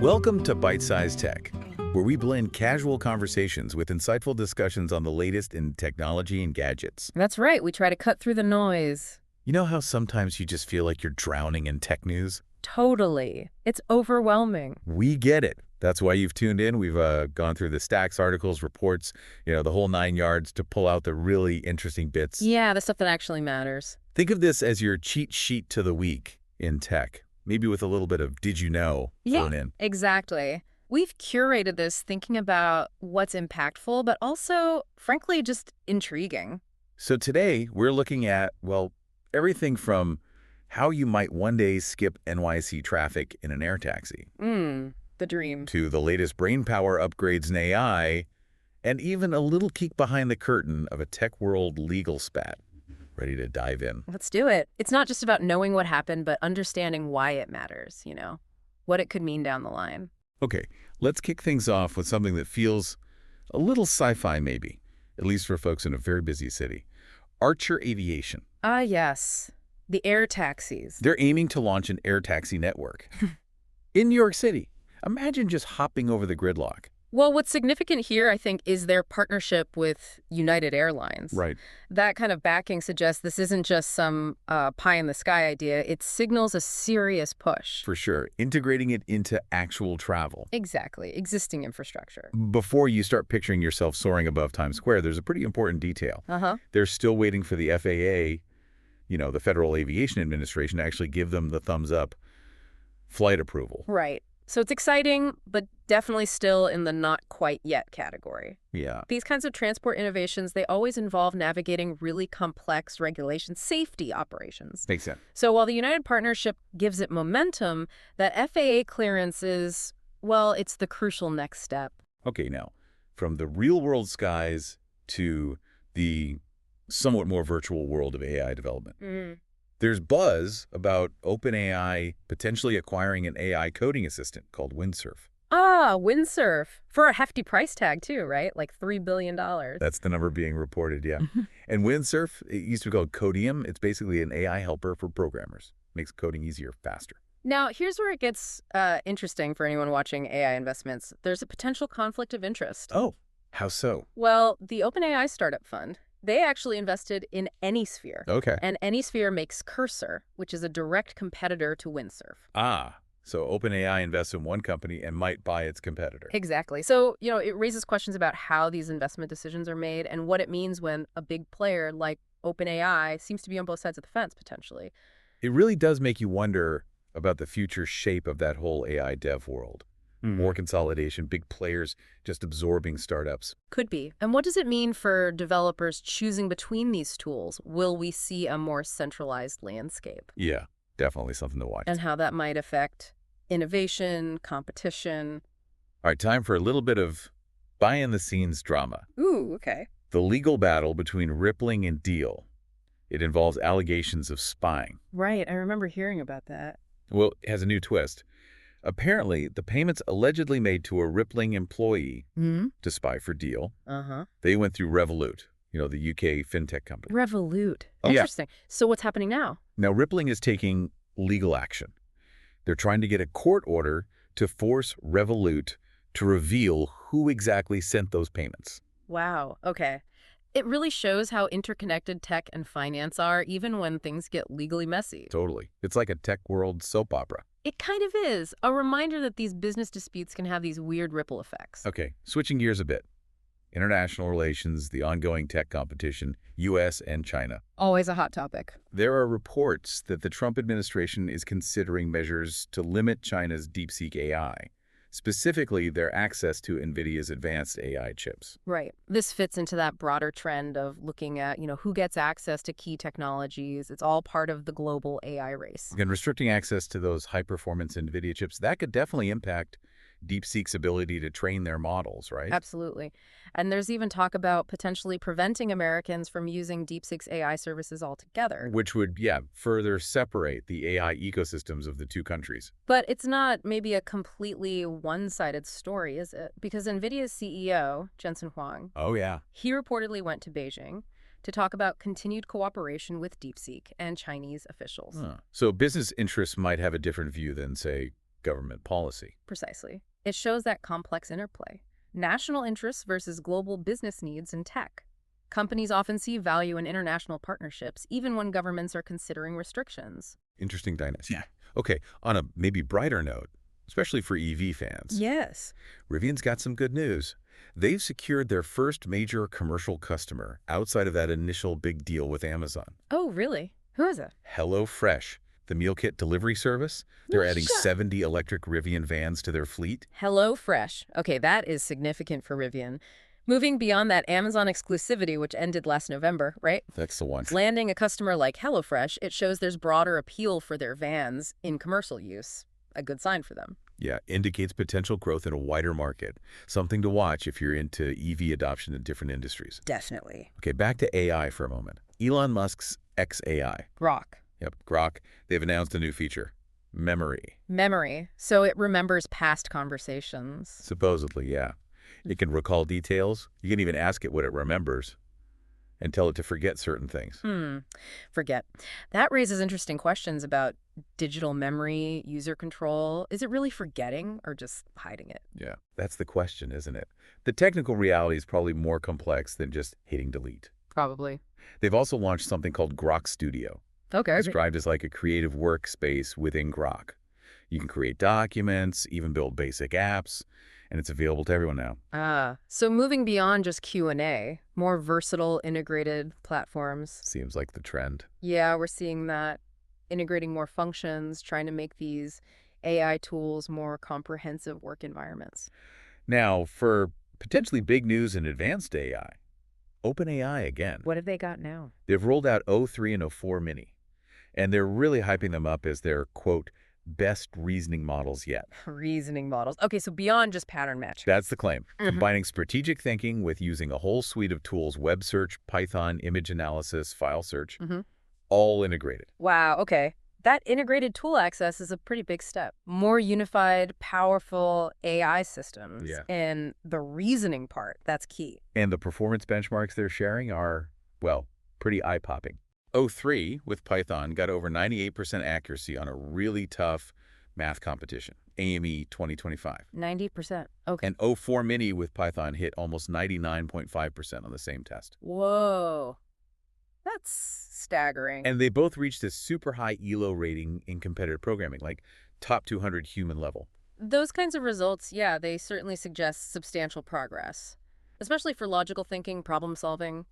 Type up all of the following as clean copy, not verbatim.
Welcome to Byte-Sized Tech, where we blend casual conversations with insightful discussions on the latest in technology and gadgets. That's right. We try to cut through the noise. You know how sometimes you just feel like you're drowning in tech news? Totally. It's overwhelming. We get it. That's why you've tuned in. We've gone through the stacks, articles, reports, the whole 9 yards to pull out the really interesting bits. Yeah, the stuff that actually matters. Think of this as your cheat sheet to the week in tech, maybe with a little bit of did you know thrown in. Exactly. We've curated this thinking about what's impactful, but also, frankly, just intriguing. So today we're looking at, well, everything from how you might one day skip NYC traffic in an air taxi. The dream. To the latest brainpower upgrades in AI, and even a little peek behind the curtain of a tech world legal spat. Ready to dive in? Let's do it. It's not just about knowing what happened, but understanding why it matters, what it could mean down the line. Okay, let's kick things off with something that feels a little sci-fi maybe, at least for folks in a very busy city. Archer Aviation. Ah, yes. The air taxis. They're aiming to launch an air taxi network in New York City. Imagine just hopping over the gridlock. Well, what's significant here, I think, is their partnership with United Airlines. Right. That kind of backing suggests this isn't just some pie-in-the-sky idea. It signals a serious push. For sure. Integrating it into actual travel. Exactly. Existing infrastructure. Before you start picturing yourself soaring above Times Square, there's a pretty important detail. They're still waiting for the FAA, the Federal Aviation Administration, to actually give them the thumbs-up flight approval. Right. So it's exciting, but definitely still in the not quite yet category. Yeah. These kinds of transport innovations, they always involve navigating really complex regulation safety operations. Makes sense. So while the United partnership gives it momentum, that FAA clearance is, well, it's the crucial next step. Okay, now, from the real-world skies to the somewhat more virtual world of AI development. There's buzz about OpenAI potentially acquiring an AI coding assistant called Windsurf. Ah, Windsurf. For a hefty price tag, too, right? Like $3 billion. That's the number being reported, yeah. And Windsurf, it used to be called Codium. It's basically an AI helper for programmers. Makes coding easier, faster. Now, here's where it gets interesting for anyone watching AI investments. There's a potential conflict of interest. Oh, how so? Well, the OpenAI startup fund, they actually invested in AnySphere. Okay. And AnySphere makes Cursor, which is a direct competitor to Windsurf. Ah, so OpenAI invests in one company and might buy its competitor. Exactly. So, it raises questions about how these investment decisions are made and what it means when a big player like OpenAI seems to be on both sides of the fence, potentially. It really does make you wonder about the future shape of that whole AI dev world. More consolidation, big players just absorbing startups. Could be. And what does it mean for developers choosing between these tools? Will we see a more centralized landscape? Yeah, definitely something to watch. And how that might affect innovation, competition. All right, time for a little bit of behind-the-scenes drama. Ooh, okay. The legal battle between Rippling and Deal. It involves allegations of spying. Right, I remember hearing about that. Well, it has a new twist. Apparently, the payments allegedly made to a Rippling employee to spy for Deal, they went through Revolut, the UK fintech company. Revolut. Oh, interesting. Yeah. So what's happening now? Now, Rippling is taking legal action. They're trying to get a court order to force Revolut to reveal who exactly sent those payments. Wow. Okay. It really shows how interconnected tech and finance are, even when things get legally messy. Totally. It's like a tech world soap opera. It kind of is. A reminder that these business disputes can have these weird ripple effects. Okay, switching gears a bit. International relations, the ongoing tech competition, U.S. and China. Always a hot topic. There are reports that the Trump administration is considering measures to limit China's DeepSeek AI, specifically their access to NVIDIA's advanced AI chips. Right. This fits into that broader trend of looking at, who gets access to key technologies. It's all part of the global AI race. And restricting access to those high-performance NVIDIA chips, that could definitely impact DeepSeek's ability to train their models, right? Absolutely. And there's even talk about potentially preventing Americans from using DeepSeek's AI services altogether. Which would, further separate the AI ecosystems of the two countries. But it's not maybe a completely one-sided story, is it? Because NVIDIA's CEO, Jensen Huang, he reportedly went to Beijing to talk about continued cooperation with DeepSeek and Chinese officials. So business interests might have a different view than, say, government policy. Precisely. It shows that complex interplay. National interests versus global business needs in tech. Companies often see value in international partnerships, even when governments are considering restrictions. Interesting dynamics. Yeah. Okay, on a maybe brighter note, especially for EV fans. Yes. Rivian's got some good news. They've secured their first major commercial customer outside of that initial big deal with Amazon. Oh, really? Who is it? HelloFresh, the meal kit delivery service. They're adding 70 electric Rivian vans to their fleet. HelloFresh. Okay, that is significant for Rivian. Moving beyond that Amazon exclusivity, which ended last November, right? That's the one. Landing a customer like HelloFresh, it shows there's broader appeal for their vans in commercial use. A good sign for them. Yeah, indicates potential growth in a wider market. Something to watch if you're into EV adoption in different industries. Definitely. Okay, back to AI for a moment. Elon Musk's XAI. Grok. Yep, Grok. They've announced a new feature. Memory. Memory. So it remembers past conversations. Supposedly, yeah. It can recall details. You can even ask it what it remembers and tell it to forget certain things. Forget. That raises interesting questions about digital memory, user control. Is it really forgetting or just hiding it? Yeah, that's the question, isn't it? The technical reality is probably more complex than just hitting delete. Probably. They've also launched something called Grok Studio. Okay. Described as like a creative workspace within Grok. You can create documents, even build basic apps, and it's available to everyone now. So moving beyond just Q&A, more versatile, integrated platforms. Seems like the trend. Yeah, we're seeing that. Integrating more functions, trying to make these AI tools more comprehensive work environments. Now, for potentially big news in advanced AI, OpenAI again. What have they got now? They've rolled out O3 and O4 Mini, and they're really hyping them up as their, quote, best reasoning models yet. Reasoning models. Okay, so beyond just pattern matching. That's the claim. Combining strategic thinking with using a whole suite of tools, web search, Python, image analysis, file search, all integrated. Wow, okay. That integrated tool access is a pretty big step. More unified, powerful AI systems. Yeah. And the reasoning part, that's key. And the performance benchmarks they're sharing are, well, pretty eye-popping. O3 with Python got over 98% accuracy on a really tough math competition, AME 2025. 90%. Okay. And O4 Mini with Python hit almost 99.5% on the same test. Whoa. That's staggering. And they both reached a super high ELO rating in competitive programming, like top 200 human level. Those kinds of results, yeah, they certainly suggest substantial progress, especially for logical thinking, problem solving.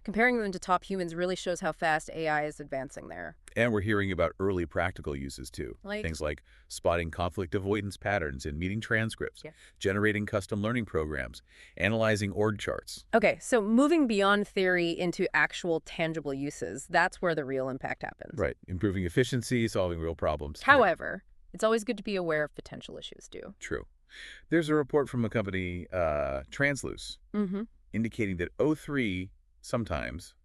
Comparing them to top humans really shows how fast AI is advancing there. And we're hearing about early practical uses, too. Things like spotting conflict avoidance patterns in meeting transcripts, generating custom learning programs, analyzing org charts. Okay, so moving beyond theory into actual tangible uses, that's where the real impact happens. Right. Improving efficiency, solving real problems. However, it's always good to be aware of potential issues, too. True. There's a report from a company, Transluce, indicating that O3 sometimes,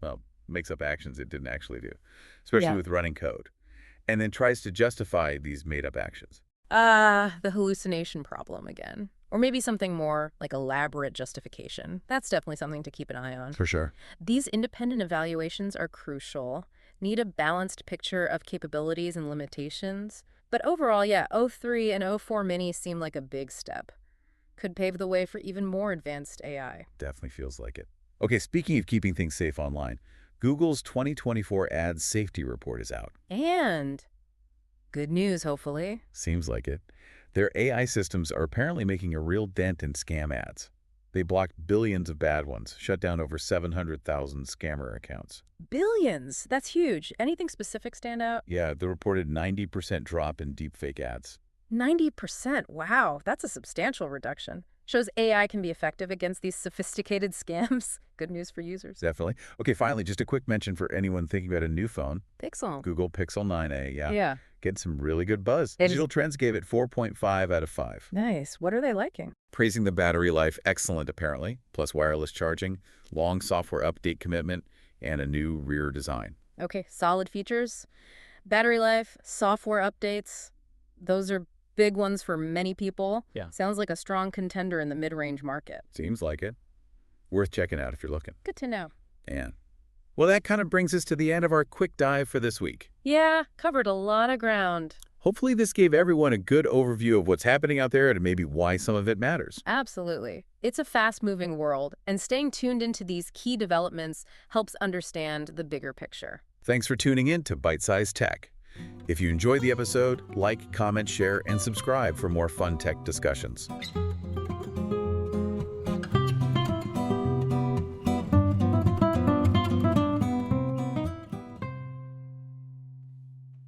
well, makes up actions it didn't actually do, especially with running code, and then tries to justify these made-up actions. The hallucination problem again. Or maybe something more like elaborate justification. That's definitely something to keep an eye on. For sure. These independent evaluations are crucial. Need a balanced picture of capabilities and limitations. But overall, yeah, O3 and O4 Mini seem like a big step. Could pave the way for even more advanced AI. Definitely feels like it. Okay, speaking of keeping things safe online, Google's 2024 Ads Safety Report is out. And good news, hopefully. Seems like it. Their AI systems are apparently making a real dent in scam ads. They blocked billions of bad ones, shut down over 700,000 scammer accounts. Billions? That's huge. Anything specific stand out? Yeah, the reported 90% drop in deepfake ads. 90%? Wow, that's a substantial reduction. Shows AI can be effective against these sophisticated scams. Good news for users. Definitely. Okay, finally, just a quick mention for anyone thinking about a new phone. Pixel. Google Pixel 9a, Yeah. Get some really good buzz. Digital Trends gave it 4.5 out of 5. Nice. What are they liking? Praising the battery life, excellent apparently, plus wireless charging, long software update commitment, and a new rear design. Okay, solid features. Battery life, software updates. Those are big ones for many people. Yeah. Sounds like a strong contender in the mid-range market. Seems like it. Worth checking out if you're looking. Good to know. And, well, that kind of brings us to the end of our quick dive for this week. Yeah, covered a lot of ground. Hopefully this gave everyone a good overview of what's happening out there and maybe why some of it matters. Absolutely. It's a fast-moving world, and staying tuned into these key developments helps understand the bigger picture. Thanks for tuning in to Byte-Sized Tech. If you enjoyed the episode, like, comment, share, and subscribe for more fun tech discussions.